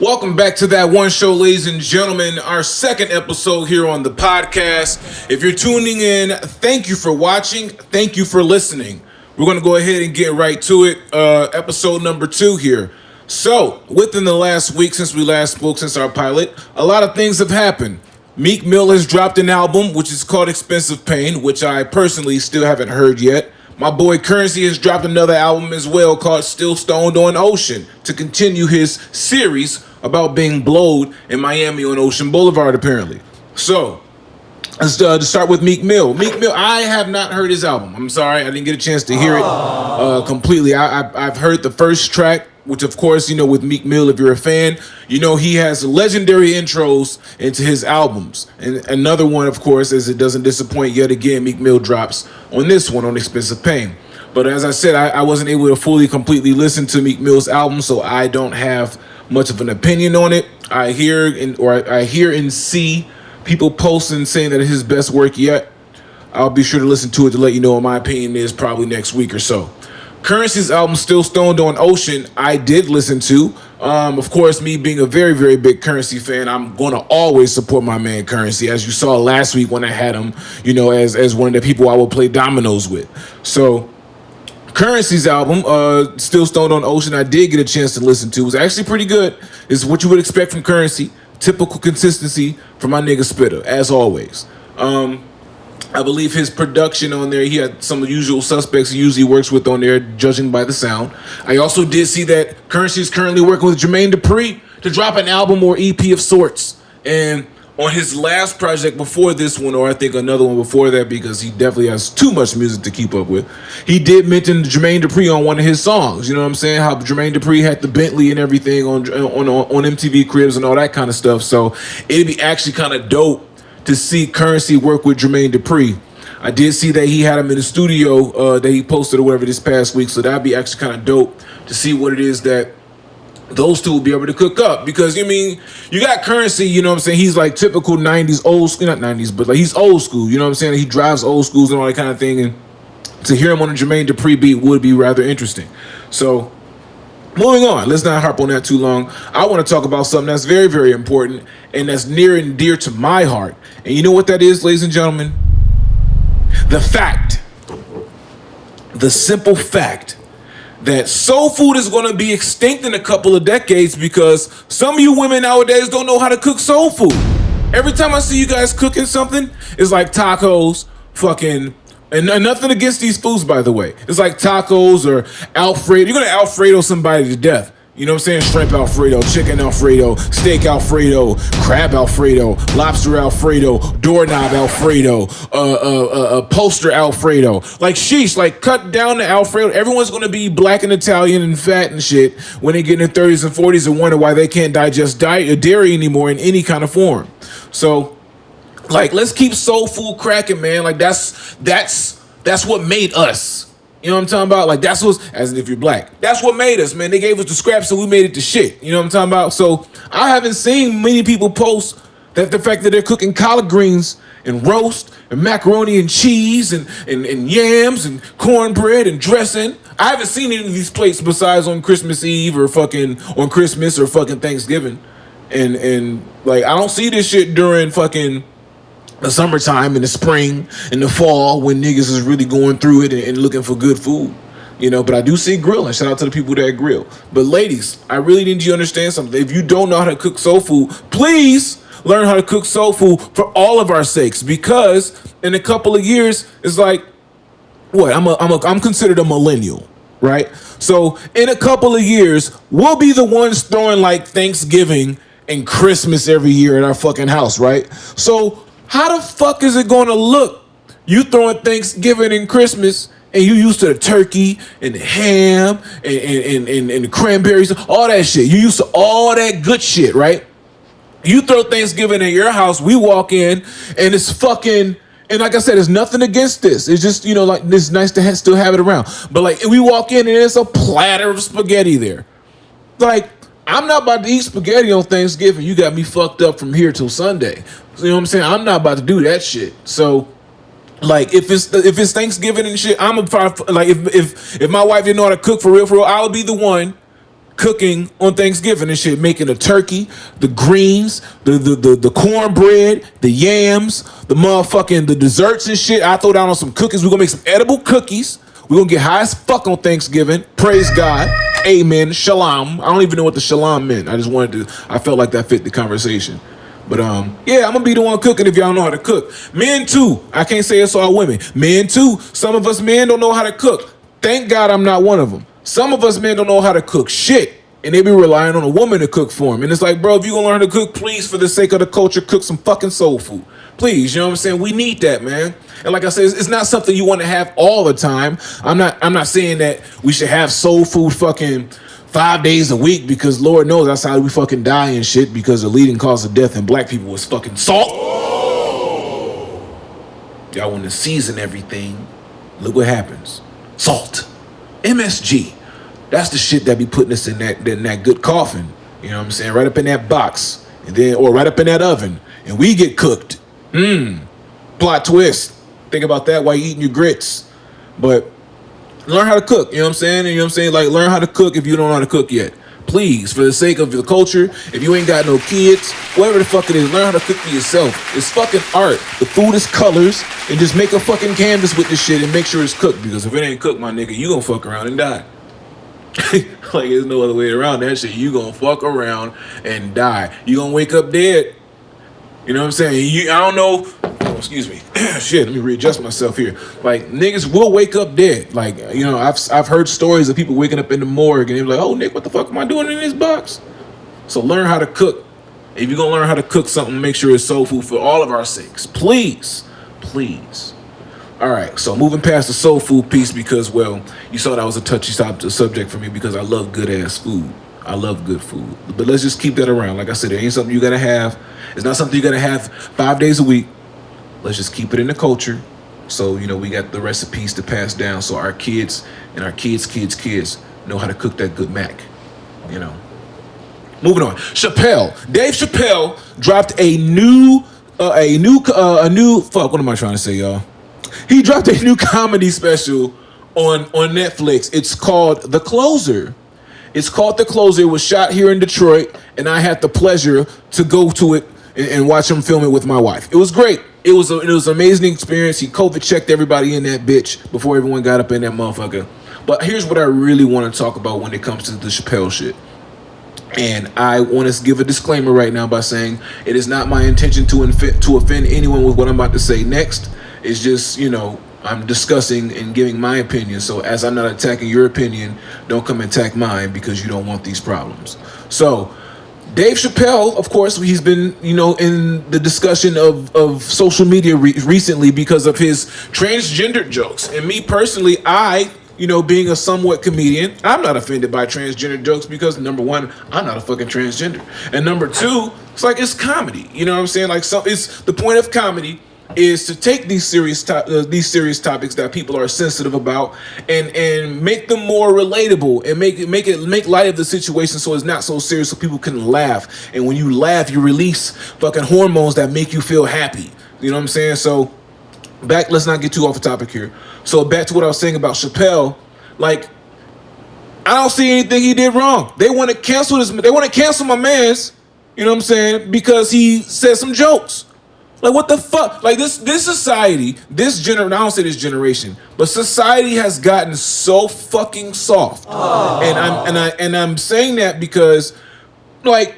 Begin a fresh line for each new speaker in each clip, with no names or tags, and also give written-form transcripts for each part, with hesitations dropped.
Welcome back to That One Show, ladies and gentlemen. Our second episode here on the podcast. If you're tuning in, thank you for watching. Thank you for listening. We're going to go ahead and get right to it. Episode number 2 here. So, within the last week since we last spoke, since our pilot, a lot of things have happened. Meek Mill has dropped an album, which is called Expensive Pain, which I personally still haven't heard yet. My boy Currency has dropped another album as well called Still Stoned on Ocean to continue his series about being blowed in Miami on Ocean Boulevard, apparently. So, let's start with Meek Mill. Meek Mill, I have not heard his album. I'm sorry, I didn't get a chance to hear it completely. I've heard the first track, which of course, with Meek Mill, if you're a fan, he has legendary intros into his albums. And another one, of course, as it doesn't disappoint yet again, Meek Mill drops on this one, on Expensive Pain. But as I said, I wasn't able to completely listen to Meek Mill's album, so I don't have much of an opinion on it. I hear and see people posting saying that it's his best work yet. I'll be sure to listen to it to let you know what my opinion is probably next week or so. Currency's album, Still Stoned on Ocean, I did listen to. Of course, me being a very, very big Currency fan, I'm going to always support my man Currency, as you saw last week when I had him, as one of the people I would play dominoes with. So, Currency's album, Still Stoned on Ocean, I did get a chance to listen to. It was actually pretty good. It's what you would expect from Currency. Typical consistency from my nigga Spitter, as always. I believe his production on there, he had some of the usual suspects he usually works with on there, judging by the sound. I also did see that Currency is currently working with Jermaine Dupri to drop an album or EP of sorts. And on his last project before this one, or I think another one before that, because he definitely has too much music to keep up with, he did mention Jermaine Dupri on one of his songs. You know what I'm saying? How Jermaine Dupri had the Bentley and everything on MTV Cribs and all that kind of stuff. So it'd be actually kind of dope to see Currency work with Jermaine Dupri. I did see that he had him in the studio that he posted or whatever this past week, so that'd be actually kind of dope to see what it is that those two will be able to cook up. Because, you got Currency, he's like typical 90s, old school, not 90s, but like he's old school, he drives old schools and all that kind of thing, and to hear him on a Jermaine Dupri beat would be rather interesting. So, moving on, let's not harp on that too long. I want to talk about something that's very, very important and that's near and dear to my heart. And you know what that is, ladies and gentlemen? The simple fact that soul food is going to be extinct in a couple of decades because some of you women nowadays don't know how to cook soul food. Every time I see you guys cooking something, it's like tacos, and nothing against these foods, by the way. It's like tacos or Alfredo. You're going to Alfredo somebody to death. You know what I'm saying? Shrimp Alfredo, chicken Alfredo, steak Alfredo, crab Alfredo, lobster Alfredo, doorknob Alfredo, poster Alfredo. Like, sheesh, like, cut down the Alfredo. Everyone's going to be black and Italian and fat and shit when they get in their 30s and 40s and wonder why they can't digest dairy anymore in any kind of form. So, like, let's keep soul food cracking, man. Like, that's what made us. You know what I'm talking about? Like, that's what's, as if you're black, that's what made us, man. They gave us the scraps, so we made it to shit. You know what I'm talking about? So I haven't seen many people post that the fact that they're cooking collard greens and roast and macaroni and cheese and yams and cornbread and dressing. I haven't seen any of these plates besides on Christmas Eve or on Christmas or Thanksgiving. And like, I don't see this shit during the summertime, in the spring, in the fall, when niggas is really going through it and looking for good food. But I do see grilling. Shout out to the people that grill. But ladies, I really need you to understand something. If you don't know how to cook soul food, please learn how to cook soul food for all of our sakes. Because in a couple of years, it's like, what? I'm considered a millennial, right? So in a couple of years, we'll be the ones throwing like Thanksgiving and Christmas every year at our fucking house, right? So how the fuck is it going to look? You throwing Thanksgiving and Christmas, and you used to the turkey and the ham and the cranberries, all that shit. You used to all that good shit, right? You throw Thanksgiving at your house, we walk in, and it's fucking, and like I said, there's nothing against this. It's just, like, it's nice to still have it around. But, like, we walk in, and there's a platter of spaghetti there. Like, I'm not about to eat spaghetti on Thanksgiving. You got me fucked up from here till Sunday. You know what I'm saying? I'm not about to do that shit. So, like, if it's Thanksgiving and shit, I'm a, like, if my wife didn't know how to cook for real, I would be the one cooking on Thanksgiving and shit, making the turkey, the greens, the cornbread, the yams, the desserts and shit. I throw down on some cookies. We're gonna make some edible cookies. We're gonna get high as fuck on Thanksgiving. Praise God. Amen. Shalom. I don't even know what the shalom meant. I felt like that fit the conversation. But yeah, I'm gonna be the one cooking if y'all know how to cook. Men too. I can't say it's all women. Men too. Some of us men don't know how to cook. Thank God I'm not one of them. Some of us men don't know how to cook shit, and they be relying on a woman to cook for them. And it's like, bro, if you gonna learn how to cook, please, for the sake of the culture, cook some fucking soul food. Please, you know what I'm saying? We need that, man. And like I said, it's not something you want to have all the time. I'm not saying that we should have soul food fucking 5 days a week, because Lord knows that's how we fucking die and shit, because the leading cause of death in black people was fucking salt. Y'all want to season everything. Look what happens. Salt. MSG. That's the shit that be putting us in that good coffin. You know what I'm saying? Right up in that box. Or right up in that oven. And we get cooked. Plot twist. Think about that while you're eating your grits. But learn how to cook, you know what I'm saying? And you know what I'm saying? Like, learn how to cook if you don't know how to cook yet. Please, for the sake of the culture, if you ain't got no kids, whatever the fuck it is, learn how to cook for yourself. It's fucking art. The food is colors, and just make a fucking canvas with this shit and make sure it's cooked, because if it ain't cooked, my nigga, you gonna fuck around and die. Like, there's no other way around that shit. You gonna fuck around and die. You gonna wake up dead. You know what I'm saying? I don't know. Oh, excuse me. Shit, let me readjust myself here. Like, niggas will wake up dead. Like, you know, I've heard stories of people waking up in the morgue and they're like, oh, Nick, what the fuck am I doing in this box? So learn how to cook. If you're gonna learn how to cook something, make sure it's soul food for all of our sakes. Please. Please. All right, so moving past the soul food piece, because, well, you saw that was a touchy subject for me, because I love good-ass food. I love good food. But let's just keep that around. Like I said, it ain't something you gotta have. It's not something you gotta have 5 days a week. Let's just keep it in the culture. So, you know, we got the recipes to pass down so our kids and our kids know how to cook that good mac. You know. Moving on. Chappelle. Dave Chappelle dropped a new what am I trying to say, y'all? He dropped a new comedy special on Netflix. It's called The Closer. It's called The Closer. It was shot here in Detroit, and I had the pleasure to go to it and watch him film it with my wife. It was great. It was an amazing experience. He COVID checked everybody in that bitch before everyone got up in that motherfucker. But here's what I really want to talk about when it comes to the Chappelle shit. And I want to give a disclaimer right now by saying it is not my intention to offend anyone with what I'm about to say next. It's just, you know, I'm discussing and giving my opinion. So as I'm not attacking your opinion, don't come and attack mine, because you don't want these problems. So Dave Chappelle, of course, he's been, you know, in the discussion of social media recently because of his transgender jokes. And me personally, you know, being a somewhat comedian, I'm not offended by transgender jokes, because number one, I'm not a fucking transgender. And number two, it's like, it's comedy. You know what I'm saying? Like, it's the point of comedy is to take these serious topics that people are sensitive about and make them more relatable and make light of the situation, so it's not so serious, so people can laugh. And when you laugh, you release fucking hormones that make you feel happy. You know what I'm saying? So let's not get too off the topic here. So back to what I was saying about Chappelle. Like, I don't see anything he did wrong. They want to cancel my man's, you know what I'm saying, because he said some jokes. Like, what the fuck? Like, this society, I don't say this generation, but society has gotten so fucking soft. And I'm saying that because, like,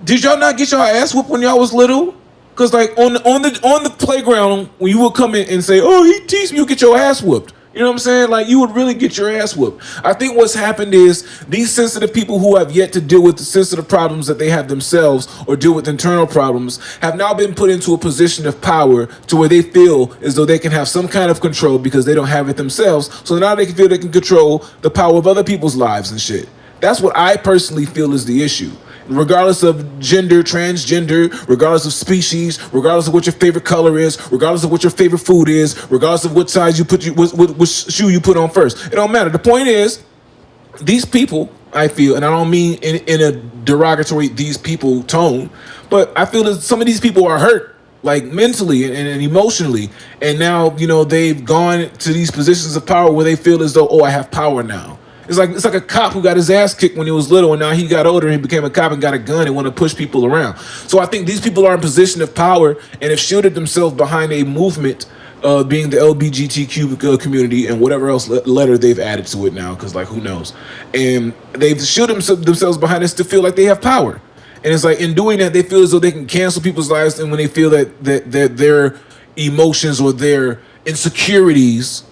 did y'all not get y'all ass whooped when y'all was little? Cause like on the playground, when you would come in and say, "Oh, he teased me," you get your ass whooped. You know what I'm saying? Like, you would really get your ass whooped. I think what's happened is these sensitive people who have yet to deal with the sensitive problems that they have themselves or deal with internal problems have now been put into a position of power to where they feel as though they can have some kind of control because they don't have it themselves. So now they can feel they can control the power of other people's lives and shit. That's what I personally feel is the issue. Regardless of gender, transgender, regardless of species, regardless of what your favorite color is, regardless of what your favorite food is, regardless of what size which shoe you put on first. It don't matter. The point is, these people, I feel, and I don't mean in a derogatory these people tone, but I feel that some of these people are hurt, like mentally and emotionally. And now, you know, they've gone to these positions of power where they feel as though, oh, I have power now. It's like a cop who got his ass kicked when he was little, and now he got older and he became a cop and got a gun and want to push people around. So I think these people are in position of power and have shielded themselves behind a movement, being the LGBTQ community and whatever else letter they've added to it now, because like who knows, and they've shielded themselves behind this to feel like they have power. And it's like in doing that, they feel as though they can cancel people's lives, and when they feel that their emotions or their insecurities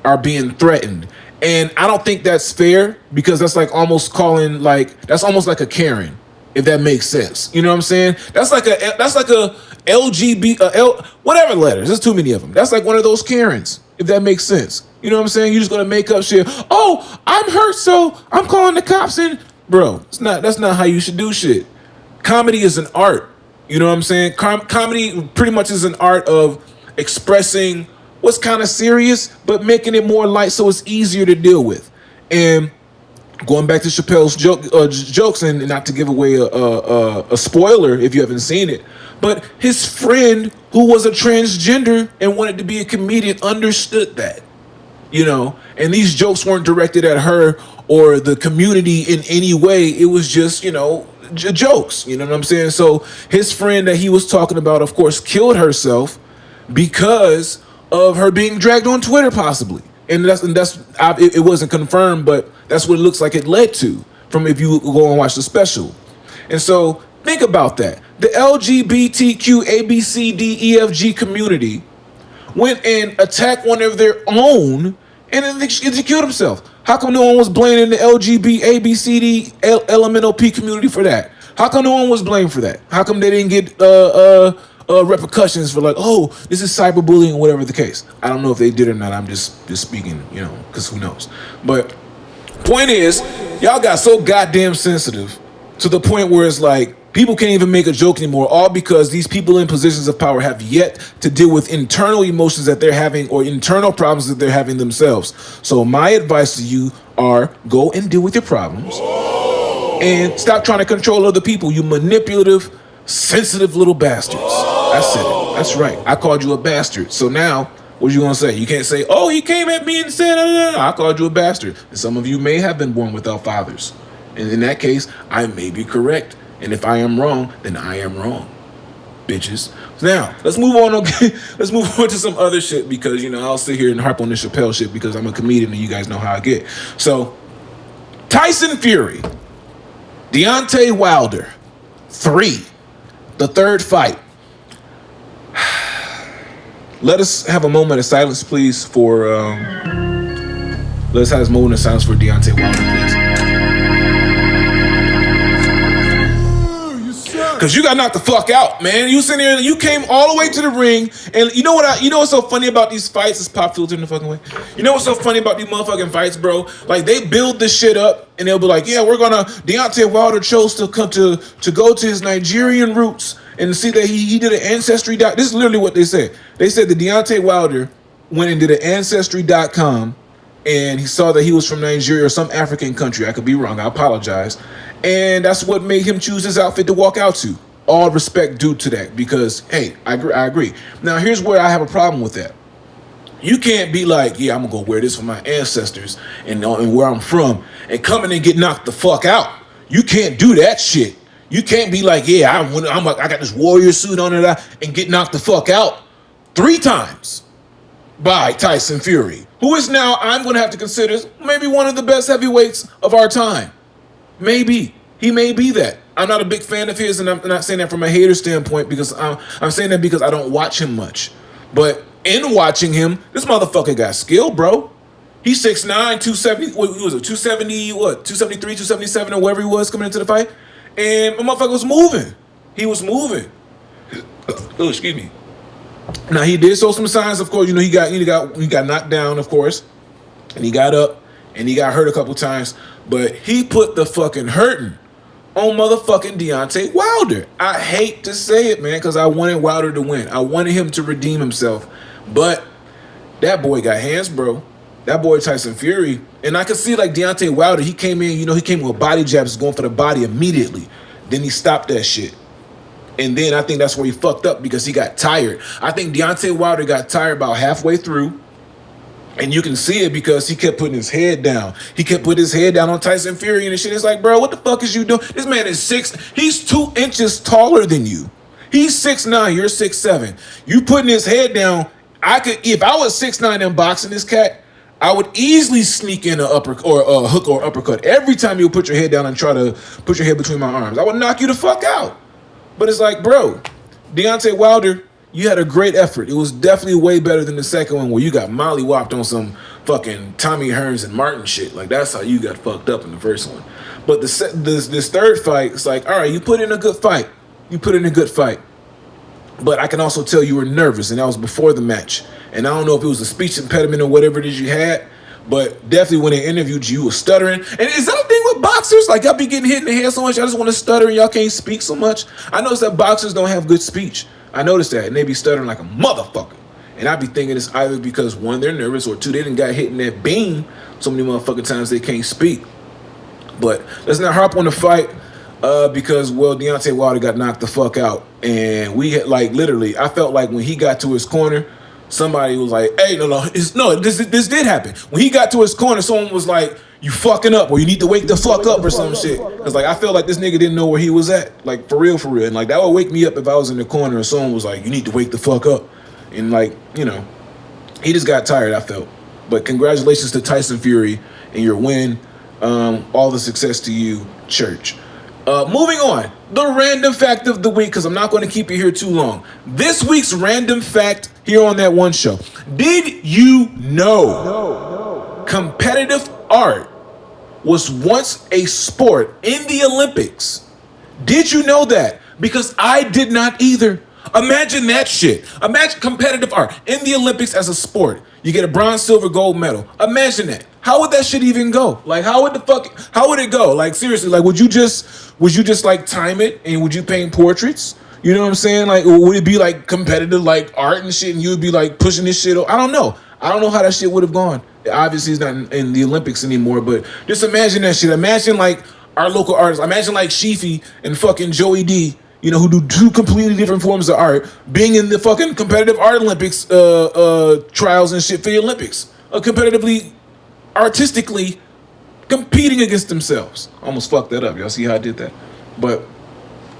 are being threatened. And I don't think that's fair, because that's like almost calling that's almost like a Karen, if that makes sense. You know what I'm saying? That's like a LGB whatever letters. There's too many of them. That's like one of those Karens, if that makes sense. You know what I'm saying? You're just gonna make up shit. Oh, I'm hurt, so I'm calling the cops in. Bro, that's not how you should do shit. Comedy is an art. You know what I'm saying? Comedy pretty much is an art of expressing what's kind of serious, but making it more light so it's easier to deal with. And going back to Chappelle's jokes, and not to give away a spoiler if you haven't seen it, but his friend who was a transgender and wanted to be a comedian understood that, you know, and these jokes weren't directed at her or the community in any way. It was just, you know, jokes, you know what I'm saying? So his friend that he was talking about, of course, killed herself because of her being dragged on Twitter, possibly. And it wasn't confirmed, but that's what it looks like it led to, from if you go and watch the special. And so think about that. The LGBTQ ABCDEFG community went and attacked one of their own, and then they killed himself. How come no one was blaming the LGBT ABCD LMNOP community for that? How come no one was blamed for that? How come they didn't get repercussions for like, oh, this is cyberbullying or whatever the case? I don't know if they did or not. I'm just speaking, you know, because who knows. But point is, y'all got so goddamn sensitive to the point where it's like people can't even make a joke anymore, all because these people in positions of power have yet to deal with internal emotions that they're having or internal problems that they're having themselves. So my advice to you are go and deal with your problems and stop trying to control other people, you manipulative, sensitive little bastards. I said it. That's right. I called you a bastard. So now, what are you going to say? You can't say, oh, he came at me and said, I called you a bastard. And some of you may have been born without fathers. And in that case, I may be correct. And if I am wrong, then I am wrong, bitches. Now, let's move on. Okay? Let's move on to some other shit, because, you know, I'll sit here and harp on the Chappelle shit because I'm a comedian and you guys know how I get. So, Tyson Fury, Deontay Wilder, 3, the third fight. Let us have a moment of silence, please, for, let's have a moment of silence for Deontay Wilder, please. Because you got knocked the fuck out, man. You sitting there and you came all the way to the ring. And you know what's so funny about these fights? Is pop filter in the fucking way. You know what's so funny about these motherfucking fights, bro? Like, they build this shit up and they'll be like, yeah, Deontay Wilder chose to come to go to his Nigerian roots and see that he did an ancestry. This is literally what they said. They said that Deontay Wilder went and did an ancestry.com and he saw that he was from Nigeria or some African country. I could be wrong. I apologize. And that's what made him choose his outfit to walk out to. All respect due to that, because, hey, I agree. Now, here's where I have a problem with that. You can't be like, yeah, I'm going to go wear this for my ancestors and where I'm from and come in and get knocked the fuck out. You can't do that shit. You can't be like, yeah, I got this warrior suit on it and get knocked the fuck out 3 times by Tyson Fury, who is now, I'm going to have to consider, maybe one of the best heavyweights of our time. Maybe. He may be that. I'm not a big fan of his, and I'm not saying that from a hater standpoint, because I'm saying that because I don't watch him much. But in watching him, this motherfucker got skill, bro. He's 6'9", 270, what was it, 270, 273, 277, or whatever he was coming into the fight. And my motherfucker was moving. He was moving. Oh, excuse me. Now, he did show some signs, of course. You know, he got knocked down, of course. And he got up, and he got hurt a couple times. But he put the fucking hurting on motherfucking Deontay Wilder. I hate to say it, man, because I wanted Wilder to win. I wanted him to redeem himself. But that boy got hands, bro. That boy Tyson Fury. And I could see, like, Deontay Wilder, he came in, you know, he came with body jabs, going for the body immediately. Then he stopped that shit. And then I think that's where he fucked up, because he got tired. I think Deontay Wilder got tired about halfway through. And you can see it because he kept putting his head down. He kept putting his head down on Tyson Fury and shit. It's like, bro, what the fuck is you doing? This man is he's 2 inches taller than you. He's 6'9", you're 6'7". You putting his head down. If I was 6'9" and boxing this cat, I would easily sneak in a hook or uppercut. Every time you put your head down and try to put your head between my arms, I would knock you the fuck out. But it's like, bro, Deontay Wilder, you had a great effort. It was definitely way better than the second one where you got mollywopped on some fucking Tommy Hearns and Martin shit. Like, that's how you got fucked up in the first one. But this third fight, it's like, all right, you put in a good fight. But I can also tell you were nervous, and that was before the match. And I don't know if it was a speech impediment or whatever it is you had, but definitely when they interviewed you, you were stuttering. And is that a thing with boxers? Like, y'all be getting hit in the head so much, I just want to stutter and y'all can't speak so much. I noticed that boxers don't have good speech. I noticed that, and they be stuttering like a motherfucker. And I be thinking it's either because, one, they're nervous, or two, they done got hit in that beam so many motherfucking times they can't speak. But let's not harp on the fight because, well, Deontay Wilder got knocked the fuck out. And we had, like, literally, I felt like when he got to his corner, somebody was like, hey, this did happen. When he got to his corner, someone was like, you fucking up, or you need to wake the fuck up or some shit. Cause like I felt like this nigga didn't know where he was at, like for real. And like that would wake me up if I was in the corner and someone was like, you need to wake the fuck up. And like, you know, he just got tired, I felt. But congratulations to Tyson Fury and your win. All the success to you, Church. Moving on, the random fact of the week, because I'm not going to keep you here too long. This week's random fact here on That One Show. Did you know competitive art was once a sport in the Olympics? Did you know that? Because I did not either. Imagine that shit. Imagine competitive art in the Olympics as a sport. You get a bronze, silver, gold medal. Imagine that. How would that shit even go? Like, how would it go? Like, seriously, like, would you just like time it and would you paint portraits? You know what I'm saying? Like, would it be like competitive like art and shit and you would be like pushing this shit? I don't know. I don't know how that shit would have gone. Obviously, it's not in the Olympics anymore, but just imagine that shit. Imagine like our local artists. Imagine like Sheefy and fucking Joey D, you know, who do two completely different forms of art, being in the fucking competitive art Olympics trials and shit for the Olympics, competitively, artistically competing against themselves. Almost fucked that up. Y'all see how I did that? But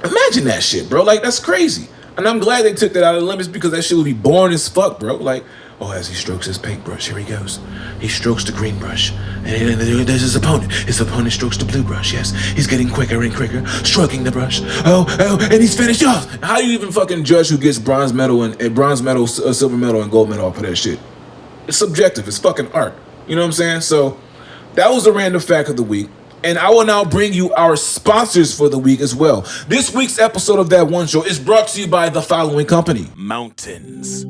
imagine that shit, bro. Like, that's crazy. And I'm glad they took that out of the Olympics because that shit would be boring as fuck, bro. Like, oh, as he strokes his paintbrush, here he goes. He strokes the green brush. And there's his opponent. His opponent strokes the blue brush, yes. He's getting quicker and quicker, stroking the brush. Oh, and he's finished. Oh, how do you even fucking judge who gets bronze medal, silver medal, and gold medal off of that shit? It's subjective. It's fucking art. You know what I'm saying? So that was a random fact of the week. And I will now bring you our sponsors for the week as well. This week's episode of That One Show is brought to you by the following company.
Mountains.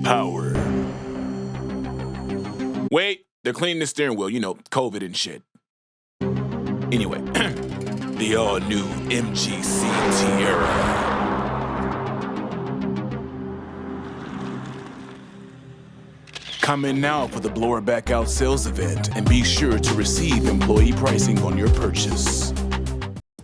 Power. Wait, they're cleaning the steering wheel. You know, COVID and shit. Anyway, the all-new MGC Tierra. Coming now for the Blower Back Out sales event, and be sure to receive employee pricing on your purchase.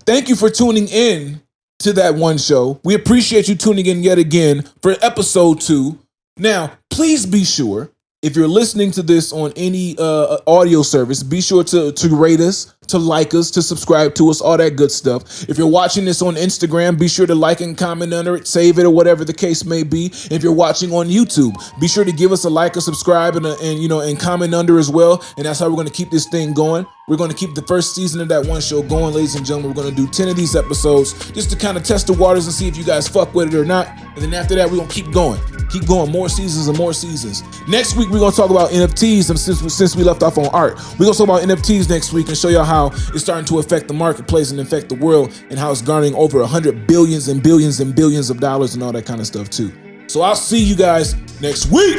Thank you for tuning in to That One Show. We appreciate you tuning in yet again for episode 2. Now, please be sure, if you're listening to this on any audio service, be sure to rate us, to like us, to subscribe to us, all that good stuff. If you're watching this on Instagram, be sure to like and comment under it, save it, or whatever the case may be. If you're watching on YouTube, be sure to give us a like, a subscribe, and comment under as well. And that's how we're going to keep this thing going. We're going to keep the first season of That One Show going, ladies and gentlemen. We're going to do 10 of these episodes just to kind of test the waters and see if you guys fuck with it or not. And then after that, we're going to keep going. Keep going, more seasons and more seasons. Next week, we're going to talk about NFTs, and since we left off on art. We're going to talk about NFTs next week and show y'all how it's starting to affect the marketplace and affect the world, and how it's garnering over 100 billions and billions and billions of dollars and all that kind of stuff too. So I'll see you guys next week.